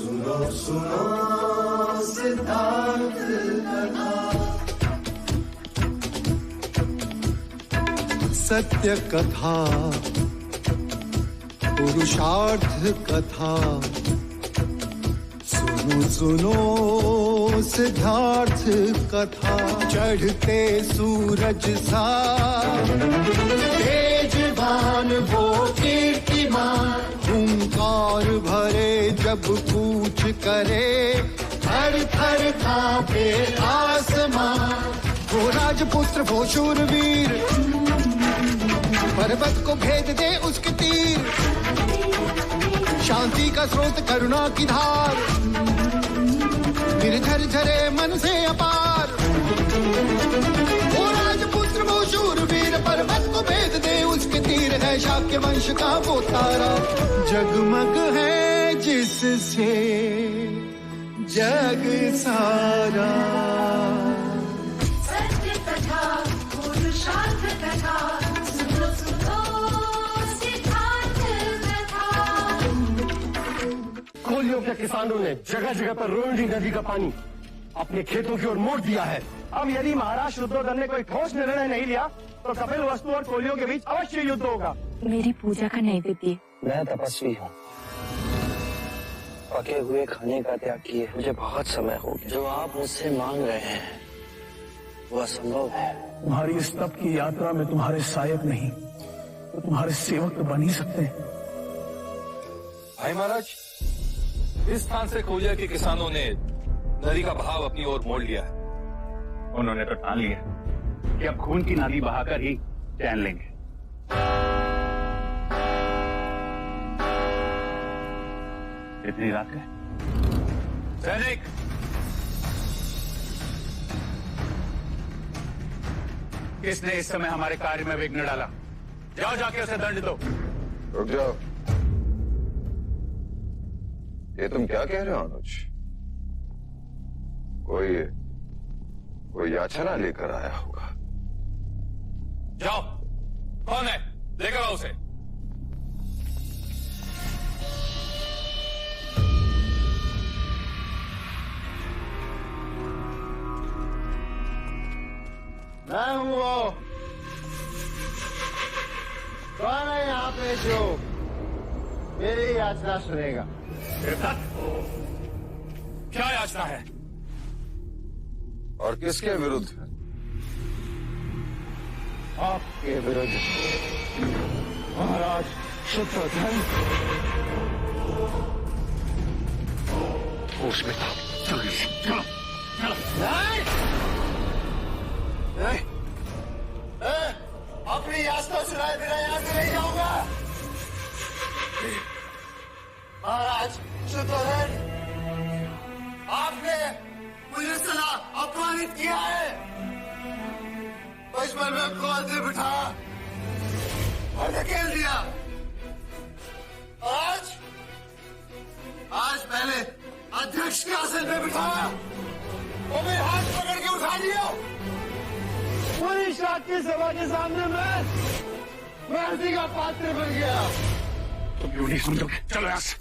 सुनो सुनो सिद्धार्थ कथा। सत्य कथा, पुरुषार्थ कथा, सुनो सुनो सिद्धार्थ कथा। चढ़ते सूरज सा तेजवान वो कीर्तिमान, हुंकार भरे जब कूच करे, थर थर कांपे आसमान। वो राजपुत्र वो शूरवीर, पर्वत को भेद दे उसके तीर, शांति का स्रोत करुणा की धार, निर्झर झरे मन से अपार। वो राजपुत्र वो शूरवीर, पर्वत को भेद दे उसके तीर, है शाक्य वंश का वो तारा, जगमग है जिससे जग सारा। सत्य कथा, पुरुषार्थ कथा, सुनो सुनो सिद्धार्थ कथा। कोलियों के किसानों ने जगह जगह पर रोहिणी नदी का पानी अपने खेतों की ओर मोड़ दिया है। अब यदि महाराज शुद्धोधन ने कोई ठोस निर्णय नहीं लिया तो कपिल वस्तु और कोलियों के बीच अवश्य युद्ध होगा। मेरी पूजा का नैवेद्य। मैं तपस्वी हूँ, पके हुए खाने का त्याग किए मुझे बहुत समय हो गया। जो आप मुझसे मांग रहे हैं वो असंभव है। तुम्हारी इस तप की यात्रा में तुम्हारे सहायक नहीं तो तुम्हारे सेवक तो बन ही सकते हैं। भाई महाराज, इस स्थान से कोलिया के किसानों ने नदी का बहाव अपनी ओर मोड़ लिया है। उन्होंने तो ठान लिया कि अब खून की नदी बहाकर ही चैन लेंगे। इतनी रात है। सैनिक, किसने इस समय हमारे कार्य में विघ्न डाला? जाओ जाके उसे दंड दो। रुक जाओ, ये तुम क्या कह रहे हो अनुज? कोई याचना लेकर आया होगा। जाओ, कौन है? लेकर आओ उसे। मैं हूँ वो, कौन है यहाँ पे जो मेरी याचना सुनेगा? क्या याचना है? और किसके विरुद्ध है? आपके विरुद्ध महाराज शुद्धोधन। होश में था। चलो चलो नहीं, अपनी याचना सुनाए बिना यहाँ से नहीं जाऊंगा। महाराज शुद्धोधन, आपने मुझे सदा अपमानित किया है। बचपन में गोद में बिठाया और धकेल दिया। आज पहले अध्यक्ष के आसन पे बिठाया, वो मेरे हाथ पकड़ के उठा लिया। पूरी शाक्य सभा के सामने मैं मर्जी का पात्र बन गया। तुम क्यों नहीं समझोगे? चलो यहाँ से।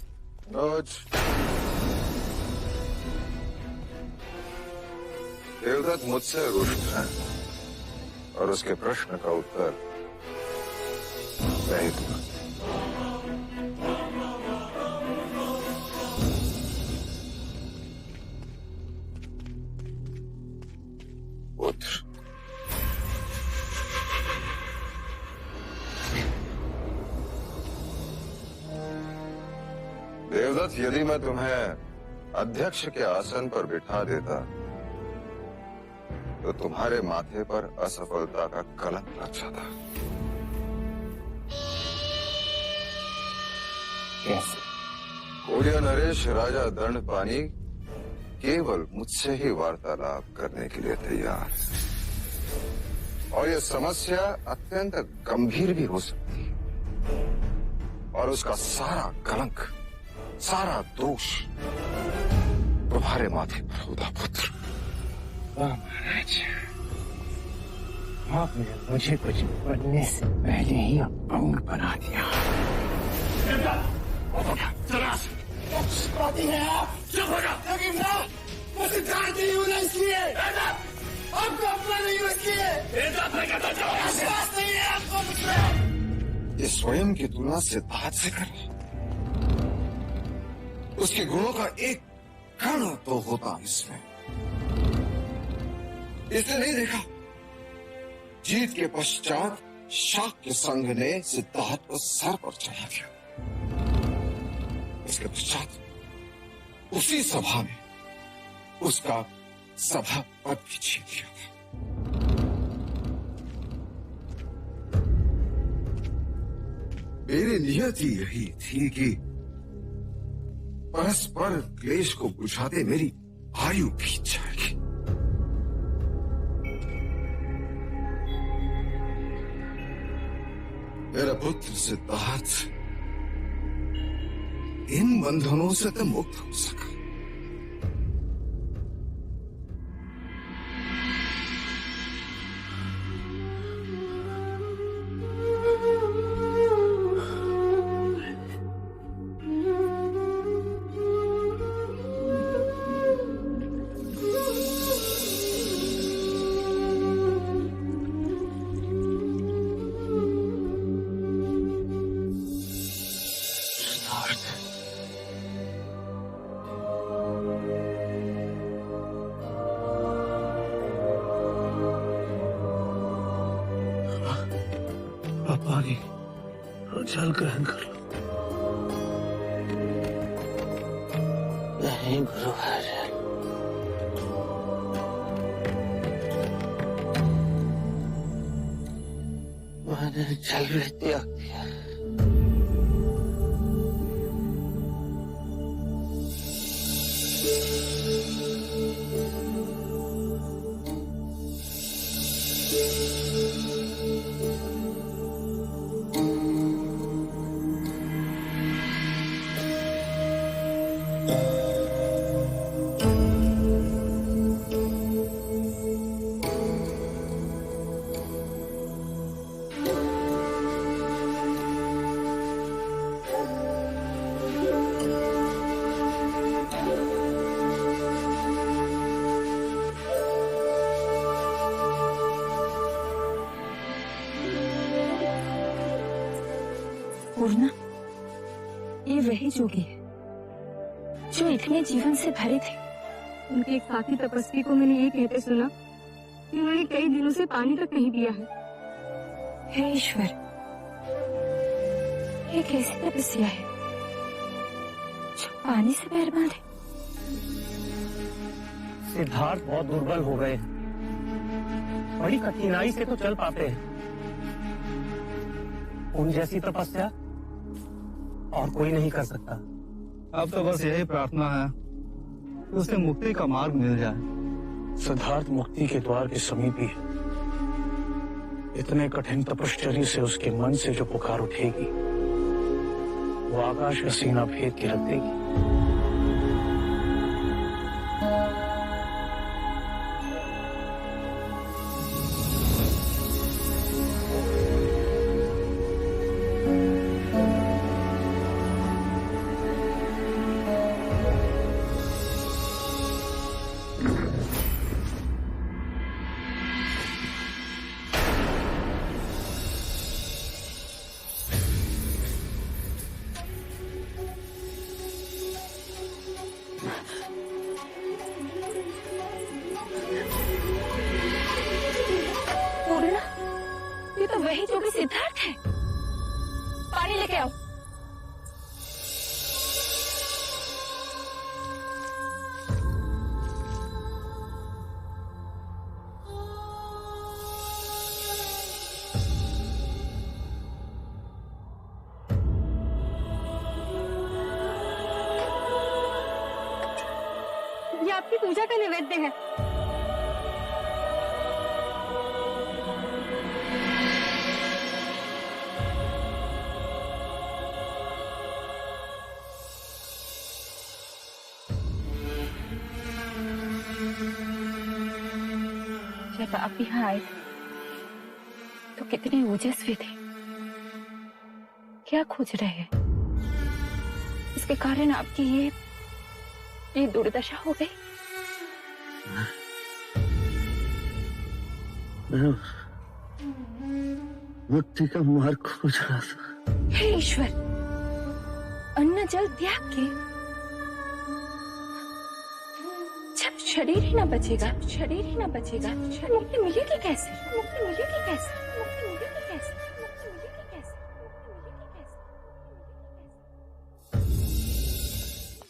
देवदत्त मुझसे रुष्ट है और उसके प्रश्न का उत्तर नहीं दूंगा। पुत्र, देवदत्त, यदि मैं तुम्हें अध्यक्ष के आसन पर बिठा देता तो तुम्हारे माथे पर असफलता का कलंक लग जाता। कैसे? कोलिया नरेश राजा दंडपानी केवल मुझसे ही वार्तालाप करने के लिए तैयार है और यह समस्या अत्यंत गंभीर भी हो सकती है और उसका सारा कलंक, सारा दोष तुम्हारे माथे पर होगा पुत्र। महाराज, आपने मुझे कुछ बनने से पहले ही अपंग बना दिया। चला पक्षपाती हैं आप। चुप हो जा। लेकिन ना, मैं सिद्धार्थ नहीं हूं ना इसलिए। आपको अपना नहीं हूं इसलिए। विश्वास नहीं है आपको मुझमें। ये स्वयं की तुलना सिद्धार्थ से कर रहा। उसके गुणों का एक कण तो होता इसमें। इसने नहीं देखा जीत के पश्चात शाक्य संघ ने सिद्धार्थ को सर पर चढ़ा दिया। इसके पश्चात उसी सभा में उसका सभा पद भी छीन लिया था। मेरी नियति यही थी कि परस्पर क्लेश को बुझाते मेरी आयु बीत जाएगी। मेरा पुत्र सिद्धार्थ इन बंधनों से तो मुक्त हो सका। पानी और जल ग्रहण कर लो। नहीं गुरुवर, मैंने जल भी त्याग दिया। पूर्णा, ये वही जोगी है जो इतने जीवन से भरे थे। उनके एक साथी तपस्वी को मैंने ये कहते सुना कि उन्होंने कई दिनों से पानी तक नहीं पिया है। हे ईश्वर, ये कैसी तपस्या है जो पानी से पैर बांधे? सिद्धार्थ बहुत दुर्बल हो गए, बड़ी कठिनाई से तो चल पाते हैं। उन जैसी तपस्या और कोई नहीं कर सकता। अब तो बस यही प्रार्थना है कि उसे मुक्ति का मार्ग मिल जाए। सिद्धार्थ मुक्ति के द्वार के समीप ही है। इतने कठिन तपश्चर्या से उसके मन से जो पुकार उठेगी वो आकाश का सीना भेद के रख देगी। ये तो वही जोगी सिद्धार्थ है। पानी लेके आओ। ये आपकी पूजा का नैवेद्य है। जब आप यहाँ आए तो कितने ओजस्वी थे। क्या खोज रहे हैं? इसके कारण आपकी ये ये दुर्दशा हो गई। मुक्ति का मार्ग खोज रहा था। हे ईश्वर, अन्न जल त्याग के जब शरीर ही ना बचेगा, शरीर ही ना बचेगा, मुक्ति मिलेगी कैसे? मुक्ति मिलेगी कैसे? मुक्ति मिलेगी कैसे? मुक्ति मिलेगी कैसे?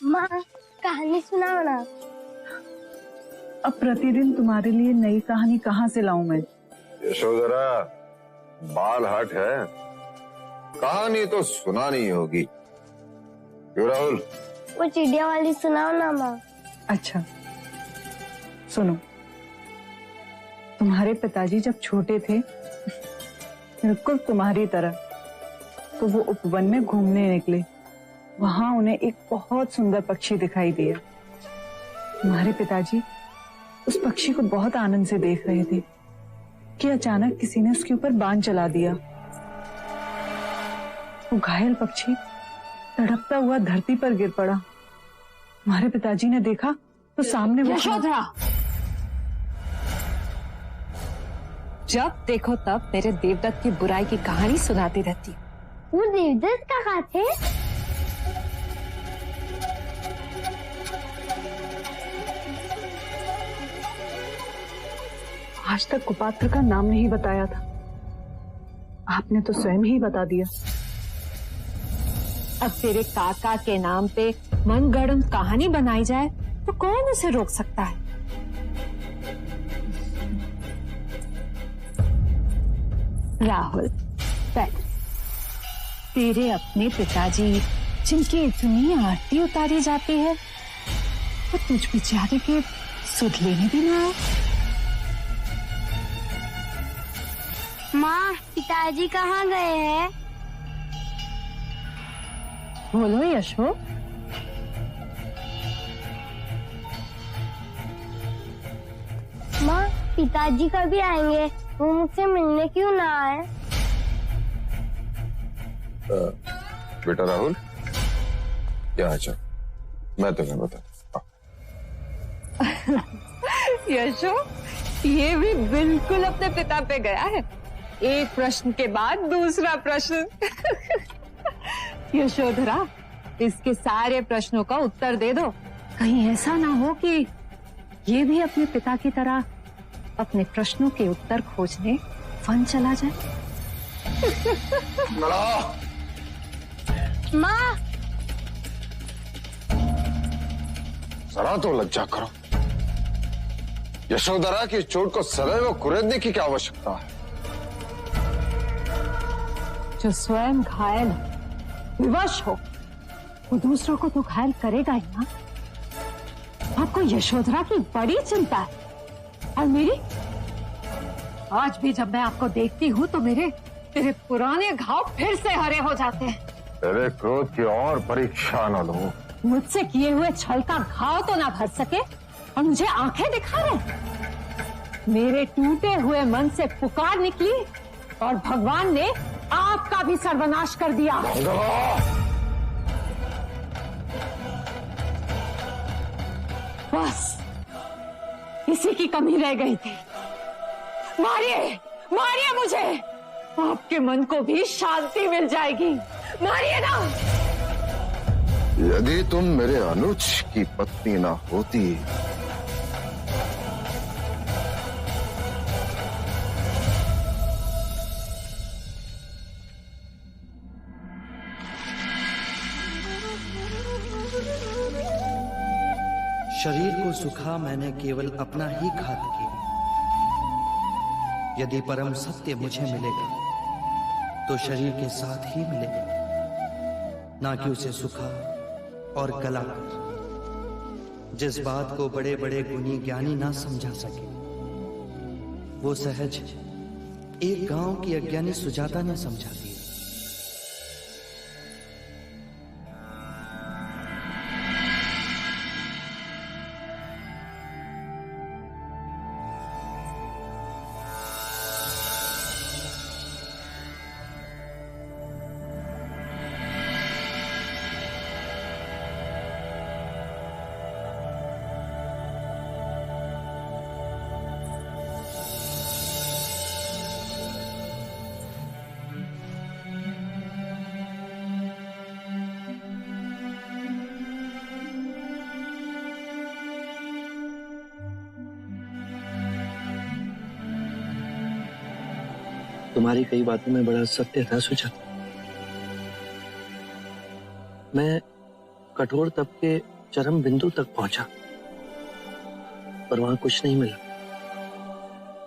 माँ, कहानी सुनाओ ना। अब प्रतिदिन तुम्हारे लिए नई कहानी कहाँ से लाऊं मैं? यशोधरा, बाल हट है, कहानी तो सुनानी होगी। क्यों राहुल? वो चिड़िया वाली सुनाओ ना माँ। अच्छा सुनो, तुम्हारे पिताजी जब छोटे थे, बिल्कुल तुम्हारी तरह, तो वो उपवन में घूमने निकले। वहां उन्हें एक बहुत सुंदर पक्षी दिखाई दिया। तुम्हारे पिताजी उस पक्षी को बहुत आनंद से देख रहे थे कि अचानक किसी ने उसके ऊपर बाण चला दिया। वो घायल पक्षी तड़पता हुआ धरती पर गिर पड़ा। तुम्हारे पिताजी ने देखा तो सामने वो यशोधरा, जब देखो तब मेरे देवदत्त की बुराई की कहानी सुनाती रहती। वो देवदत्त कहाँ थे? आज तक कुपात्र का नाम नहीं बताया था, आपने तो स्वयं ही बता दिया। अब तेरे काका के नाम पे मनगढ़ंत कहानी बनाई जाए तो कौन उसे रोक सकता है? राहुल, बैठ। तेरे अपने पिताजी जिनकी इतनी आरती उतारी जाती है, वो तुझ बेचारे के सुध लेने भी ना आए। माँ, पिताजी कहाँ गए हैं? बोलो यशो। माँ, पिताजी कभी आएंगे? वो मुझसे मिलने क्यों ना आए? बेटा राहुल, यहाँ चल, मैं तुम्हें बता। यशो, ये भी बिल्कुल अपने पिता पे गया है। एक प्रश्न के बाद दूसरा प्रश्न। यशोधरा, इसके सारे प्रश्नों का उत्तर दे दो। कहीं ऐसा ना हो कि ये भी अपने पिता की तरह अपने प्रश्नों के उत्तर खोजने वन चला जाए। माँ, जरा तो लज्जा करो। यशोधरा की चोट को सदैव कुरेदने की क्या आवश्यकता है? जो स्वयं घायल विवश हो, वो दूसरों को तो घायल करेगा ही ना। आपको यशोधरा की बड़ी चिंता है, और मेरी? आज भी जब मैं आपको देखती हूँ तो तेरे पुराने घाव फिर से हरे हो जाते हैं। तेरे क्रोध की और परीक्षा न लो। मुझसे किए हुए छल का घाव तो ना भर सके और मुझे आंखें दिखा रहे। मेरे टूटे हुए मन से पुकार निकली और भगवान ने आपका भी सर्वनाश कर दिया। बस इसी की कमी रह गई थी। मारिए, मारिए मुझे, आपके मन को भी शांति मिल जाएगी। मारिए ना। यदि तुम मेरे अनुज की पत्नी ना होती शरीर को सुखा मैंने केवल अपना ही घात किया। यदि परम सत्य मुझे मिलेगा तो शरीर के साथ ही मिलेगा, ना कि उसे सुखा और गलाकर। जिस बात को बड़े बड़े गुणी ज्ञानी ना समझा सके, वो सहज एक गांव की अज्ञानी सुजाता ने समझा दिया। तुम्हारी कई बातों में बड़ा सत्य था सुजाता। मैं कठोर तप के चरम बिंदु तक पहुंचा, पर वहां कुछ नहीं मिला।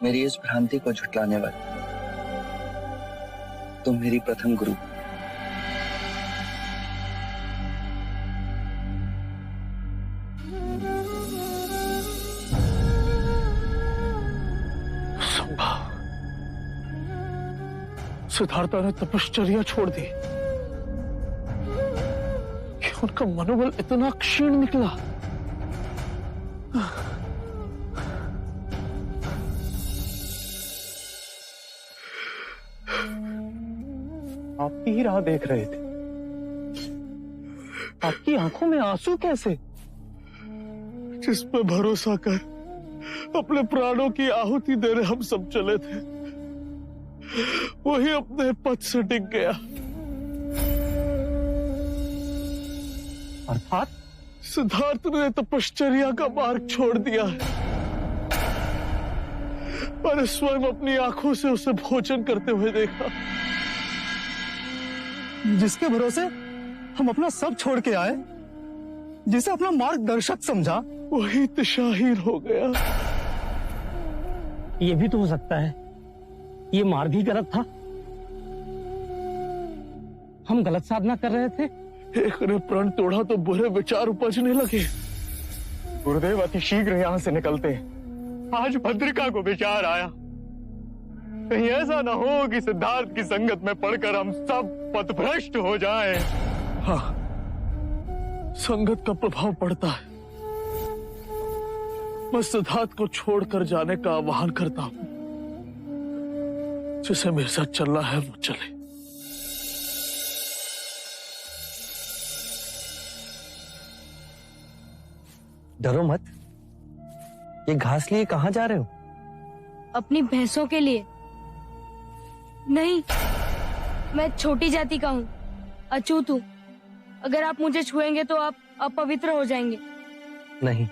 मेरी इस भ्रांति को झुटलाने वाली तुम मेरी प्रथम गुरु। सिद्धार्था ने तपश्चर्या छोड़ दी कि उनका मनोबल इतना क्षीण निकला। आपकी ही राह देख रहे थे, आपकी आंखों में आंसू कैसे? जिस पे भरोसा कर अपने प्राणों की आहुति देने हम सब चले थे, वही अपने पद से डिग गया। अर्थात सिद्धार्थ ने तपश्चर्या का मार्ग छोड़ दिया है और स्वयं अपनी आंखों से उसे भोजन करते हुए देखा। जिसके भरोसे हम अपना सब छोड़ के आए, जिसे अपना मार्गदर्शक समझा, वही दिशाहीन हो गया। ये भी तो हो सकता है ये मार्ग ही गलत था, हम गलत साधना कर रहे थे। एक ने प्रण तोड़ा तो बुरे विचार उपजने लगे। गुरुदेव अति शीघ्र यहाँ से निकलते हैं। आज भद्रिका को विचार आया, कहीं ऐसा ना हो कि सिद्धार्थ की संगत में पड़कर हम सब पथभ्रष्ट हो जाएं। हाँ, संगत का प्रभाव पड़ता है। मैं सिद्धार्थ को छोड़कर जाने का आह्वान करता हूं। जिसे मेरे साथ चलना है वो चले। डरो मत। ये घास लिए कहां जा रहे हो? अपनी भैंसों के लिए। नहीं, मैं छोटी जाति का हूँ, अछूत हूँ। अगर आप मुझे छुएंगे तो आप अपवित्र हो जाएंगे। नहीं,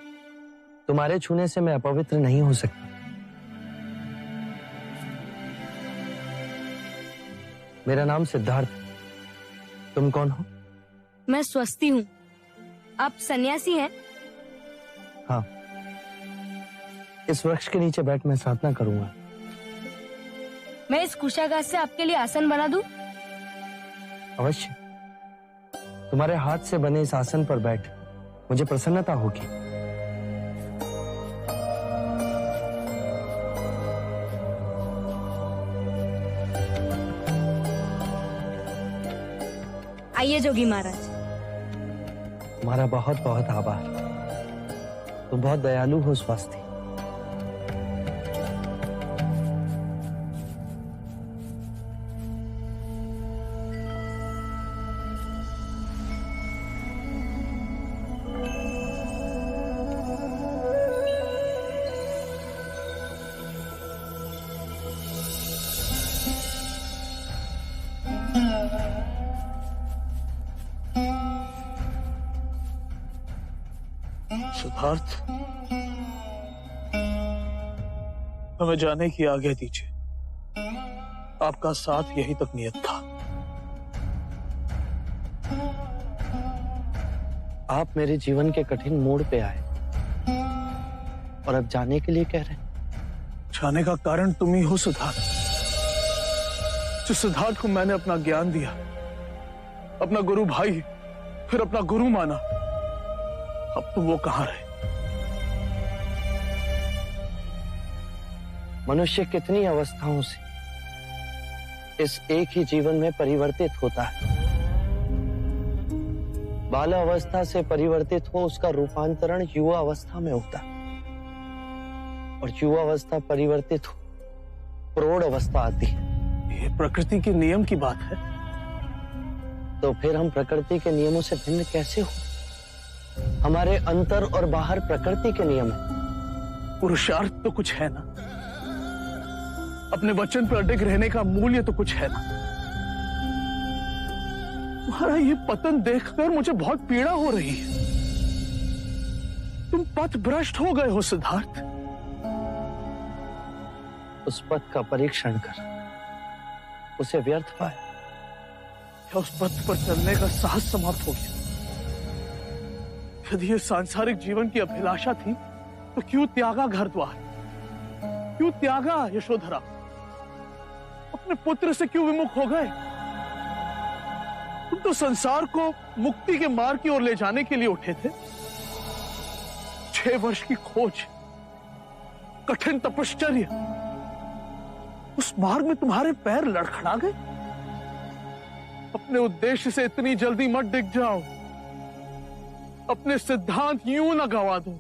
तुम्हारे छूने से मैं अपवित्र नहीं हो सकता। मेरा नाम सिद्धार्थ। तुम कौन हो? मैं स्वस्ति हूँ। आप सन्यासी हैं? हाँ, इस वृक्ष के नीचे बैठ मैं साधना करूंगा। मैं इस कुशाघास से आपके लिए आसन बना दूं? अवश्य। तुम्हारे हाथ से बने इस आसन पर बैठ मुझे प्रसन्नता होगी। आइए जोगी महाराज। तुम्हारा बहुत बहुत आभार। तुम बहुत दयालु हो स्वस्ति। सिद्धार्थ, हमें जाने की आज्ञा दीजिए। आपका साथ यही तक नियत था। आप मेरे जीवन के कठिन मोड़ पे आए और अब जाने के लिए कह रहे हैं। जाने का कारण तुम ही हो सिद्धार्थ। जिस सिद्धार्थ को मैंने अपना ज्ञान दिया, अपना गुरु भाई, फिर अपना गुरु माना, अब तो वो कहां रहे? मनुष्य कितनी अवस्थाओं से इस एक ही जीवन में परिवर्तित होता है। बाल अवस्था से परिवर्तित हो उसका रूपांतरण युवा अवस्था में होता है, और युवा अवस्था परिवर्तित हो प्रौढ़ अवस्था आती है। ये प्रकृति के नियम की बात है। तो फिर हम प्रकृति के नियमों से भिन्न कैसे हो? हमारे अंतर और बाहर प्रकृति के नियम है। पुरुषार्थ तो कुछ है ना, अपने वचन पर अडिग रहने का मूल्य तो कुछ है ना। तुम्हारा ये पतन देखकर मुझे बहुत पीड़ा हो रही है। तुम पथ भ्रष्ट हो गए हो सिद्धार्थ। उस पथ का परीक्षण कर उसे व्यर्थ पाया? क्या उस पथ पर चलने का साहस समाप्त हो गया? यदि ये सांसारिक जीवन की अभिलाषा थी तो क्यों त्यागा घर द्वार, क्यों त्यागा यशोधरा, अपने पुत्र से क्यों विमुख हो गए? तुम तो संसार को मुक्ति के मार्ग की ओर ले जाने के लिए उठे थे। 6 वर्ष की खोज, कठिन तपश्चर्या, उस मार्ग में तुम्हारे पैर लड़खड़ा गए। अपने उद्देश्य से इतनी जल्दी मत डिग जाओ, अपने सिद्धांत यूं न गवा दो।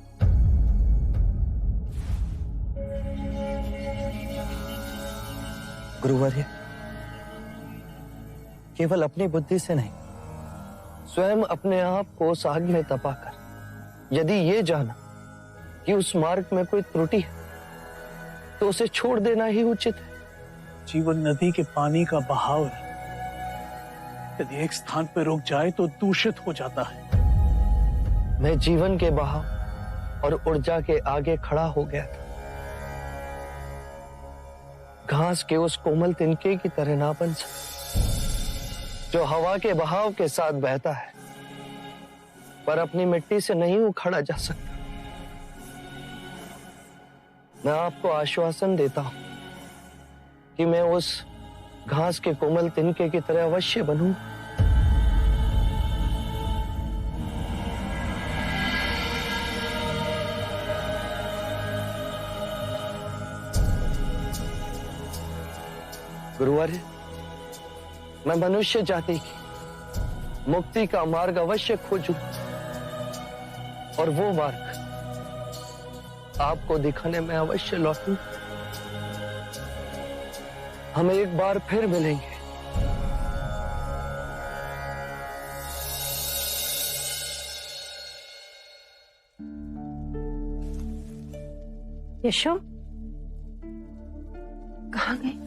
गुरुवर्य, केवल अपनी बुद्धि से नहीं, स्वयं अपने आप को उस आग में तपाकर यदि ये जाना कि उस मार्ग में कोई त्रुटि है तो उसे छोड़ देना ही उचित है। जीवन नदी के पानी का बहाव है, यदि एक स्थान पर रुक जाए तो दूषित हो जाता है। मैं जीवन के बहाव और ऊर्जा के आगे खड़ा हो गया था। घास के उस कोमल तिनके की तरह ना बन सकता जो हवा के बहाव के साथ बहता है पर अपनी मिट्टी से नहीं उखड़ा जा सकता। मैं आपको आश्वासन देता हूं कि मैं उस घास के कोमल तिनके की तरह अवश्य बनूं। गुरुवर्य, मैं मनुष्य जाति की मुक्ति का मार्ग अवश्य खोजूं और वो मार्ग आपको दिखाने में अवश्य लौटूं। हम एक बार फिर मिलेंगे। यशो, कहाँ गए?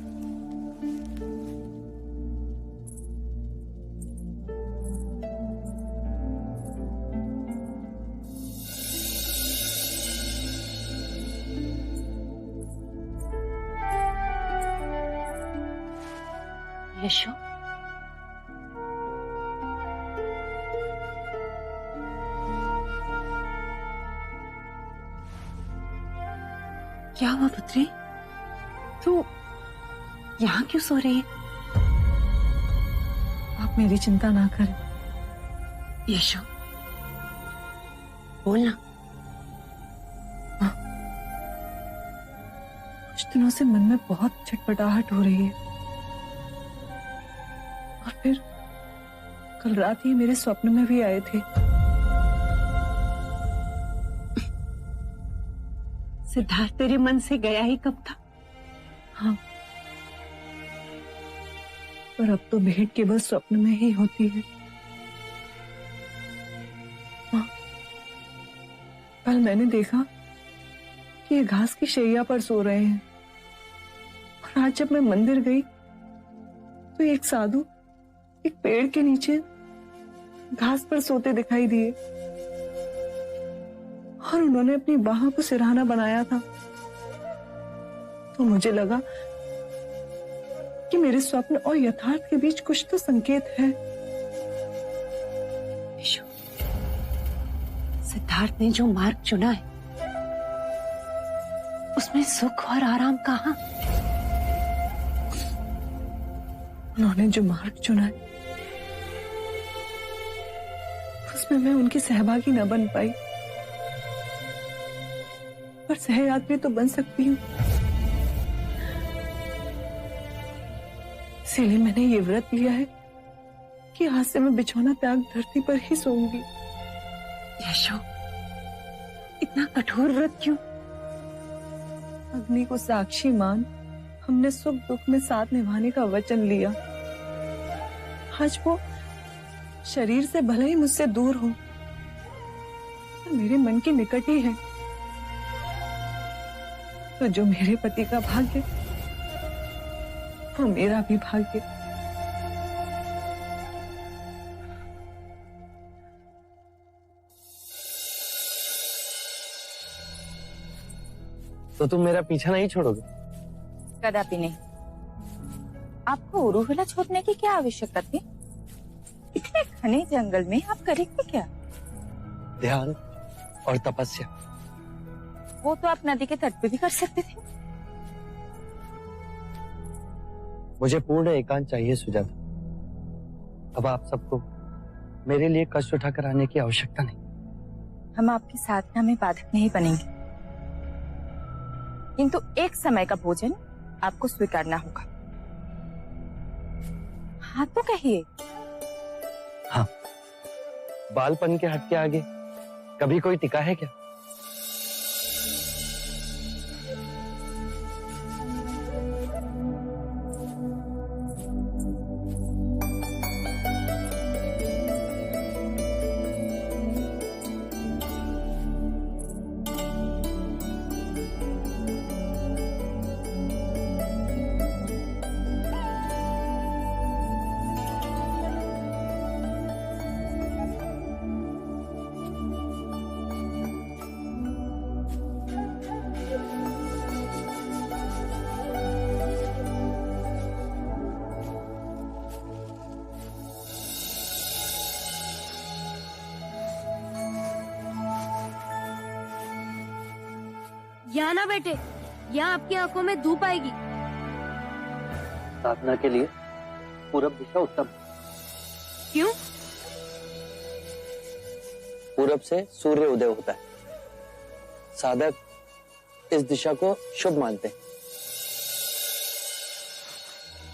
यशो, क्या हुआ पुत्री? तू यहाँ क्यों सो रही है? आप मेरी चिंता ना करें। यशो, बोलना। कुछ दिनों से मन में बहुत छटपटाहट हो रही है और फिर कल रात ये मेरे स्वप्न में भी आए थे। सिद्धार्थ तेरे मन से गया ही कब था? हाँ, पर अब तो भेंट केवल स्वप्न में ही होती है। हाँ, कल मैंने देखा कि ये घास की शैया पर सो रहे हैं और आज जब मैं मंदिर गई तो एक साधु एक पेड़ के नीचे घास पर सोते दिखाई दिए और उन्होंने अपनी बाहों को सिरहाना बनाया था। तो मुझे लगा कि मेरे स्वप्न और यथार्थ के बीच कुछ तो संकेत है। सिद्धार्थ ने जो मार्ग चुना है उसमें सुख और आराम कहाँ? उन्होंने जो मार्ग चुना है उसमें मैं उनकी सहभागी न बन पाई, पर सहयात्री तो बन सकती हूँ। इसीलिए मैंने ये व्रत लिया है कि आज से मैं बिछौना त्याग धरती पर ही सोऊंगी। यशो, इतना कठोर व्रत क्यों? अग्नि को साक्षी मान हमने सुख दुख में साथ निभाने का वचन लिया। आज वो शरीर से भले ही मुझसे दूर हो पर मेरे मन के निकट ही है। तो जो मेरे पति का भाग्य वो मेरा भी भाग्य। तो तुम मेरा पीछा नहीं छोड़ोगे? कदापि नहीं। आपको उरूविला छोड़ने की क्या आवश्यकता थी? इतने घने जंगल में आप करेंगे क्या? ध्यान और तपस्या। वो तो आप नदी के तट पे भी कर सकते थे। मुझे पूर्ण एकांत चाहिए सुजाता। अब आप सबको मेरे लिए कष्ट उठाकर आने की आवश्यकता नहीं। हम आपकी साधना में बाधक नहीं बनेंगे, किंतु एक समय का भोजन आपको स्वीकारना होगा। हाँ तो कहिए। हाँ, बालपन के हट के आगे कभी कोई टिका है क्या? यहाँ ना बैठे, यहाँ आपकी आंखों में धूप आएगी। साधना के लिए पूरब दिशा उत्तम। क्यों? पूरब से सूर्य उदय होता है। साधक इस दिशा को शुभ मानते हैं।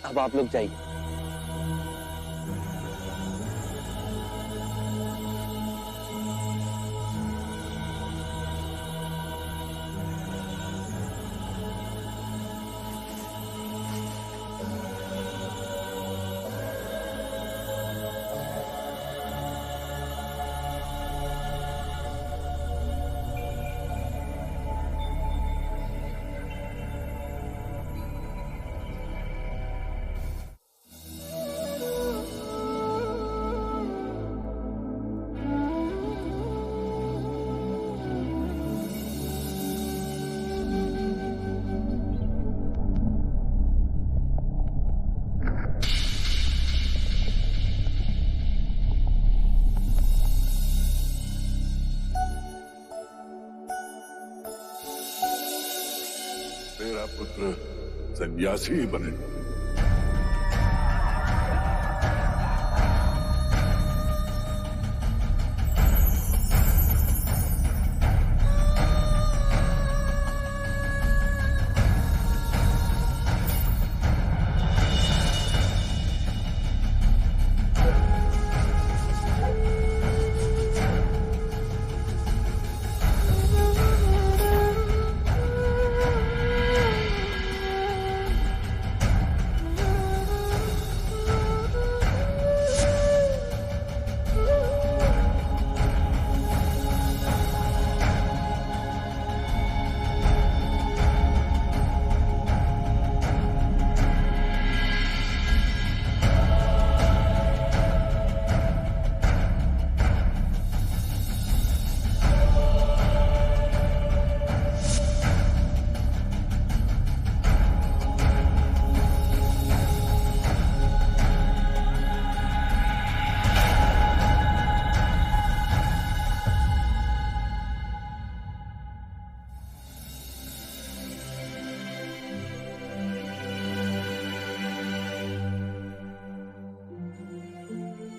अब आप लोग जाइए। तेरा पुत्र सन्यासी ही बने।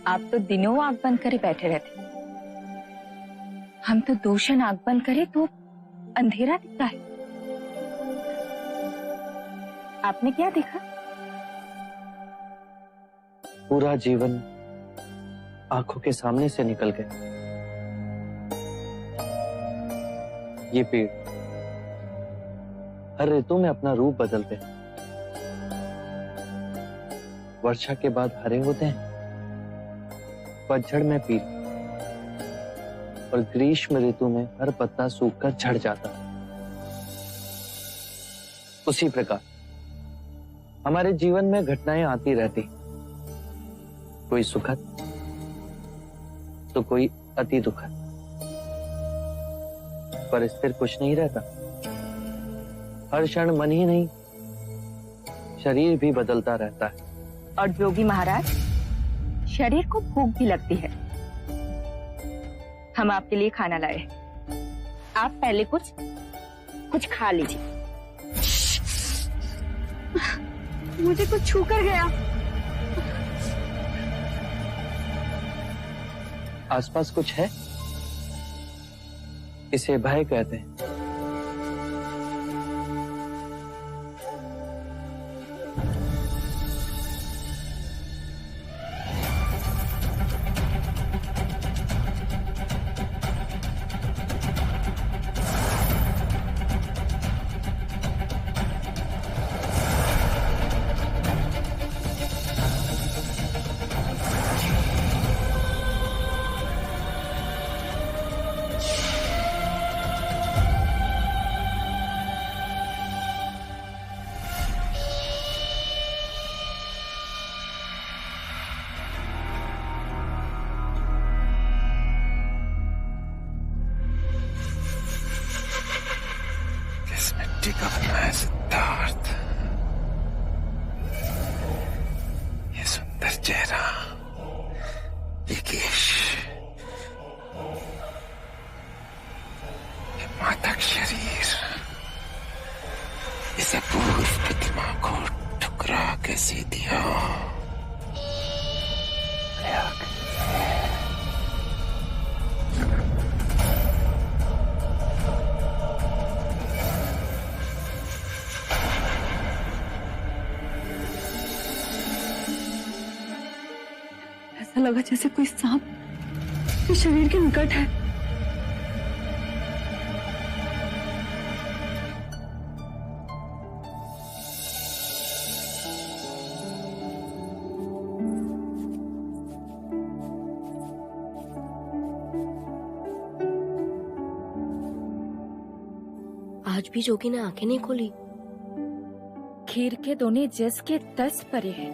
आप तो दिनों आग बंद करे बैठे रहते, हम तो दोषण आग बंद करे तो अंधेरा दिखता है। आपने क्या देखा? पूरा जीवन आंखों के सामने से निकल गया। ये पेड़ हर ऋतु में अपना रूप बदलते हैं। वर्षा के बाद हरे होते हैं, पतझड़ में पीले, और ग्रीष्म ऋतु में हर पत्ता सूखकर झड़ जाता है। उसी प्रकार हमारे जीवन में घटनाएं आती रहती, कोई सुखद तो कोई अति दुखद, पर स्थिर कुछ नहीं रहता। हर क्षण मन ही नहीं, शरीर भी बदलता रहता है। और जोगी महाराज, शरीर को भूख भी लगती है। हम आपके लिए खाना लाए हैं। आप पहले कुछ खा लीजिए। मुझे कुछ छू कर गया। आसपास कुछ है? इसे भय कहते हैं। का बना है सिद्धार्थ, ये सुंदर चेहरा, ये केश, ये मादक शरीर, इस अपूर्व प्रतिमा को ठुकरा कैसे दिया? ऐसा लगा जैसे कोई सांप के शरीर के निकट है। आज भी जोगी ने आंखें नहीं खोली। खीर के दोने जस के 10 परे हैं।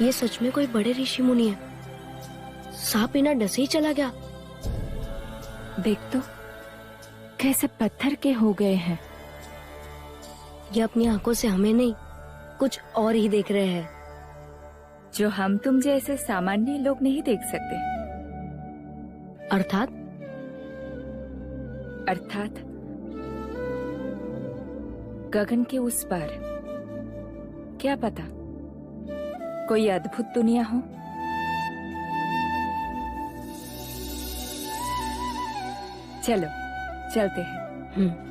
ये सच में कोई बड़े ऋषि मुनि है। सांप बिना डसे ही चला गया। देख तो कैसे पत्थर के हो गए हैं। ये अपनी आंखों से हमें नहीं, कुछ और ही देख रहे हैं, जो हम तुम जैसे सामान्य लोग नहीं देख सकते। अर्थात गगन के उस पार। क्या पता कोई अद्भुत दुनिया हो। चलो चलते हैं।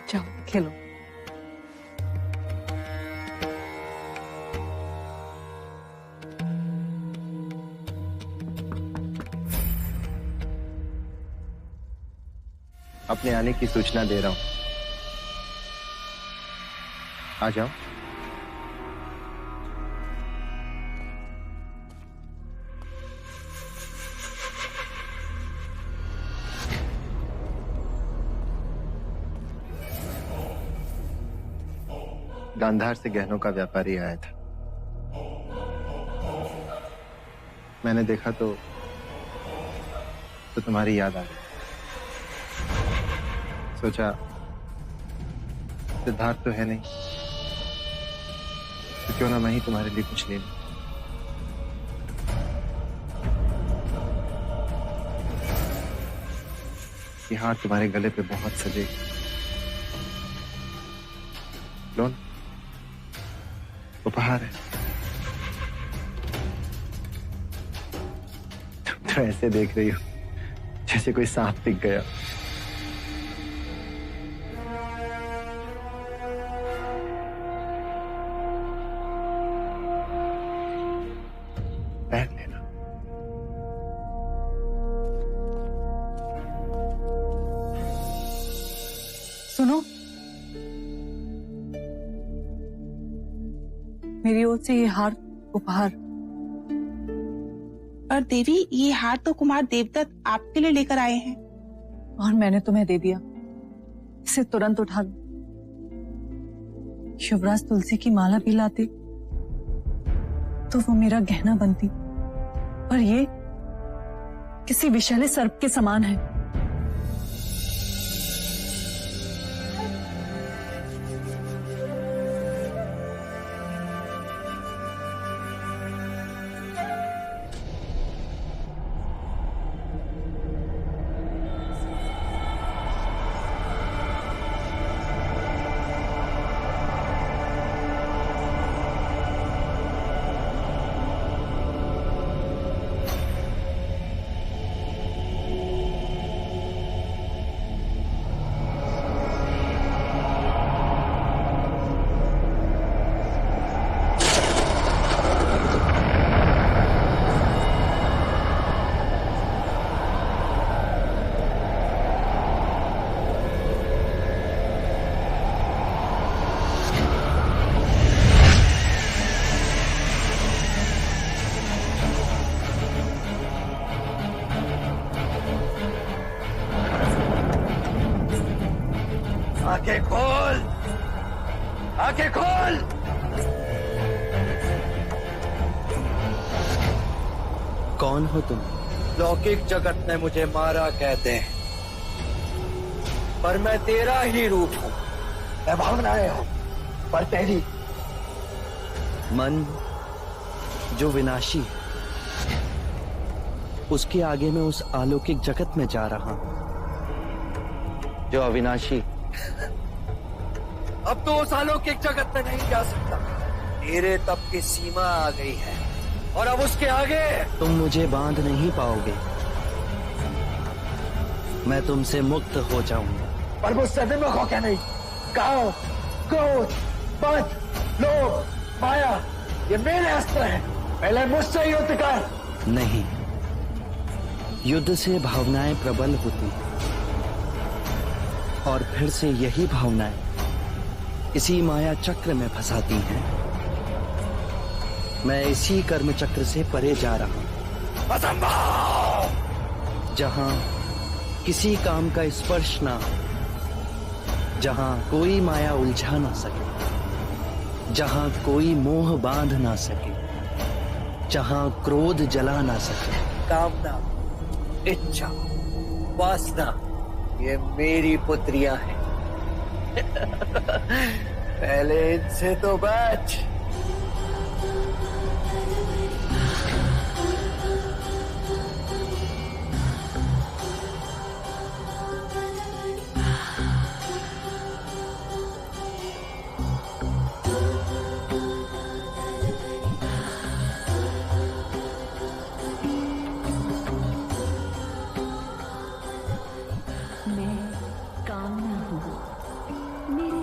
जाओ खेलो। अपने आने की सूचना दे रहा हूं। आ जाओ। गांधार से गहनों का व्यापारी आया था। मैंने देखा तो तुम्हारी याद आ गई। सोचा सिद्धार्थ तो है नहीं, तो क्यों ना मैं ही तुम्हारे लिए कुछ ले लूं। ये हार तुम्हारे गले पे बहुत सजेगा। लो ना, उपहार है। तुम तो ऐसे देख रही हो जैसे कोई सांप दिख गया। पहन लेना। सुनो, मेरी ओर से ये हार उपहार। पर देवी, ये हार तो कुमार देवदत्त आपके लिए लेकर आए हैं। और मैंने तुम्हें दे दिया। इसे तुरंत उठा लो। शिवराज तुलसी की माला भी लाते तो वो मेरा गहना बनती, पर ये किसी विषैले सर्प के समान है। आंखें खोल, आंखें खोल। कौन हो तुम? लौकिक जगत में मुझे मारा कहते हैं, पर मैं तेरा ही रूप हूं। मैं भावनाएं हूं, पर तेरी। मन जो विनाशी है, उसके आगे मैं उस अलौकिक जगत में जा रहा हूं जो अविनाशी। अब तो उस अलौकिक जगत में नहीं जा सकता। तेरे तप की सीमा आ गई है, और अब उसके आगे तुम मुझे बांध नहीं पाओगे। मैं तुमसे मुक्त हो जाऊंगा। पर मुझसे विमुख हो क्या नहीं? काम, क्रोध, मद, लोभ, माया, ये मेरे अस्त्र हैं। पहले मुझसे युद्ध कर। नहीं, युद्ध से भावनाएं प्रबल होती हैं, और फिर से यही भावनाएं इसी माया चक्र में फंसाती हैं। मैं इसी कर्म चक्र से परे जा रहा हूं, असंभव। जहां किसी काम का स्पर्श ना हो, जहां कोई माया उलझा ना सके, जहां कोई मोह बांध ना सके, जहां क्रोध जला ना सके। कामना, इच्छा, वासना, ये मेरी पुत्रियां हैं। पहले इनसे तो बच।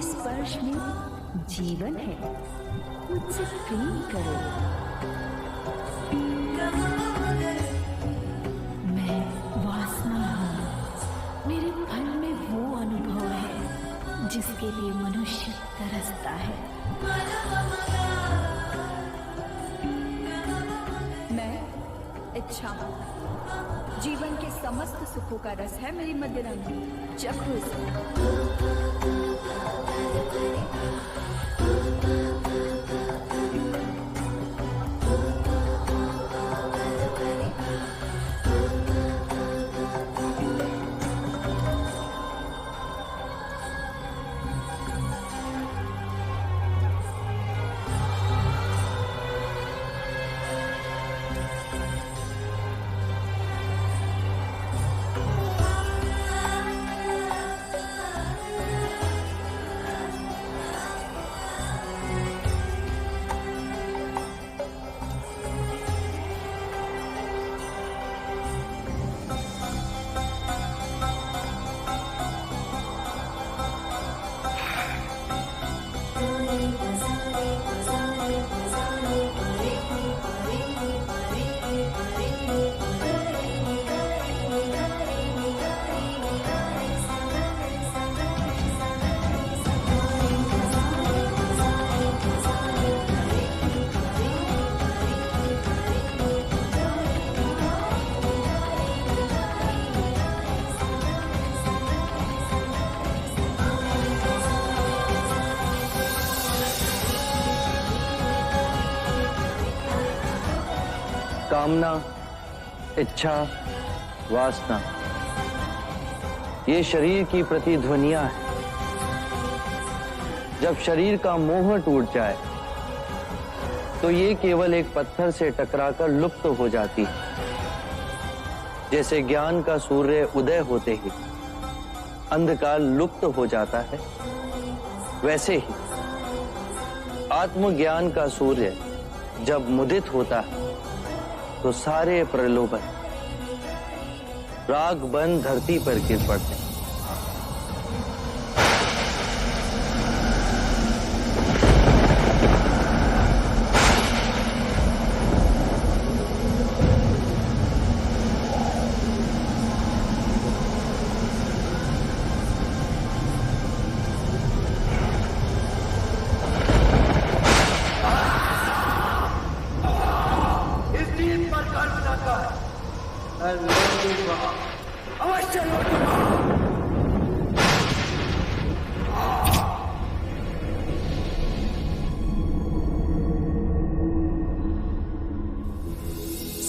स्पर्श में जीवन है, मुझसे प्रेम करो। मैं वासना हूँ, मेरे फल में वो जिसके लिए मनुष्य तरसता है। मैं इच्छा हूँ। जीवन के समस्त सुखों का रस है मेरी मदिरांगी। चखो इसे। कामना, इच्छा, वासना, ये शरीर की प्रतिध्वनियां हैं। जब शरीर का मोह टूट जाए तो ये केवल एक पत्थर से टकराकर लुप्त हो जाती है। जैसे ज्ञान का सूर्य उदय होते ही अंधकार लुप्त हो जाता है, वैसे ही आत्मज्ञान का सूर्य जब मुदित होता है तो सारे प्रलोभन राग बन धरती पर गिर पड़ते हैं।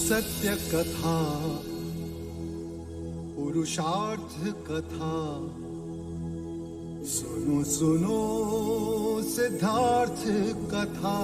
सत्य कथा, पुरुषार्थ कथा, सुनो सुनो सिद्धार्थ कथा।